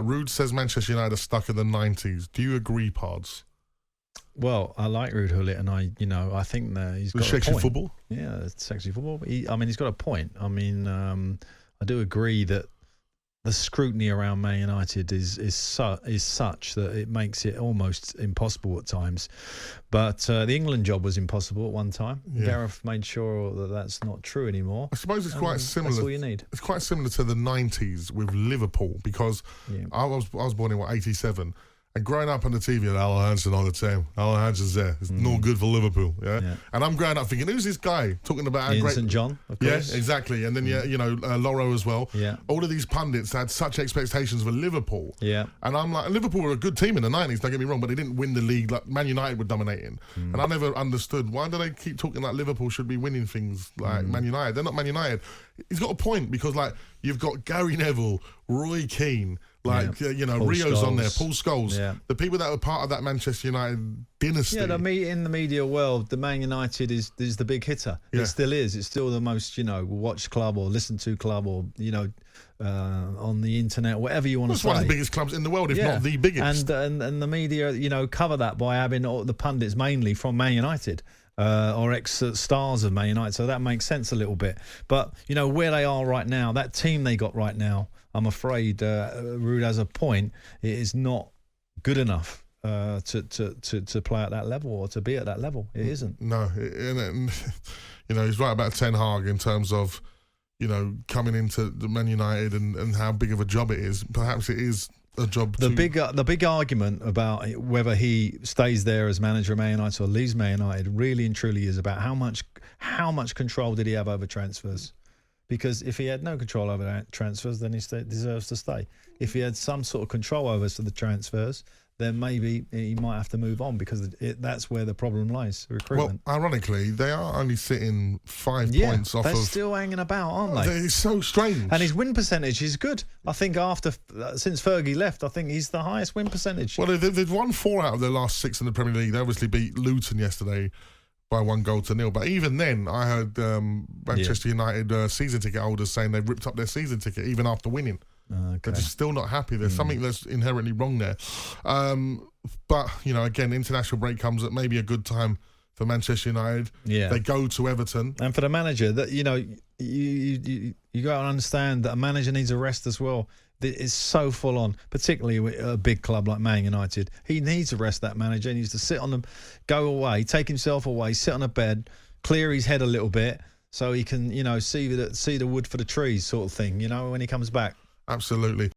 Rude says Manchester United are stuck in the 90s. Do you agree, Pards? Well, I like Ruud Gullit, and I think that he's got a sexy point. Football? Yeah, it's sexy football. But he's got a point. I mean, I do agree that the scrutiny around Man United is such that it makes it almost impossible at times. But the England job was impossible at one time. Yeah. Gareth made sure that that's not true anymore. I suppose it's quite similar. That's all you need. It's quite similar to the 90s with Liverpool, because I was born in 87. And growing up on the TV, Alan Hansen all the time. Alan Hansen's there. It's no good for Liverpool. Yeah? And I'm growing up thinking, who's this guy talking about how great? St. John, of course. Yeah, exactly. And then Loro as well. Yeah. All of these pundits had such expectations for Liverpool. Yeah. And I'm like, Liverpool were a good team in the 90s. Don't get me wrong, but they didn't win the league like Man United were dominating. And I never understood, why do they keep talking like Liverpool should be winning things like Man United? They're not Man United. He's got a point, because like you've got Gary Neville, Roy Keane. Like, Paul Rio's Scholes. on there, Paul Scholes. Yeah. The people that were part of that Manchester United dynasty. Yeah, in the media world, the Man United is the big hitter. Yeah. It still is. It's still the most, watched club or listened to club, or, on the internet, whatever you want to say. It's one of the biggest clubs in the world, if not the biggest. And the media, cover that by having all the pundits mainly from Man United. Or ex-stars of Man United, so that makes sense a little bit. But, where they are right now, that team they got right now, I'm afraid Rude has a point. It is not good enough to play at that level, or to be at that level. It isn't. No, he's right about Ten Hag in terms of, coming into the Man United and how big of a job it is. Perhaps it is a job. The big argument about whether he stays there as manager of Man United or leaves Man United really and truly is about how much control did he have over transfers. Because if he had no control over transfers, then he deserves to stay. If he had some sort of control over the transfers, then maybe he might have to move on, because that's where the problem lies, recruitment. Well, ironically, they are only sitting 5 points off of... they're still hanging about, aren't they? It's so strange. And his win percentage is good. I think since Fergie left, I think he's the highest win percentage. Well, they've won 4 out of their last 6 in the Premier League. They obviously beat Luton yesterday by 1-0. But even then, I heard Manchester United season ticket holders saying they ripped up their season ticket even after winning. Okay. They're just still not happy. There's something that's inherently wrong there. But, again, international break comes at maybe a good time for Manchester United. Yeah. They go to Everton. And for the manager, that you got to understand that a manager needs a rest as well. It's so full on, particularly with a big club like Man United. He needs to rest, that manager. He needs to go away, take himself away, sit on a bed, clear his head a little bit, so he can, see the wood for the trees sort of thing, when he comes back. Absolutely.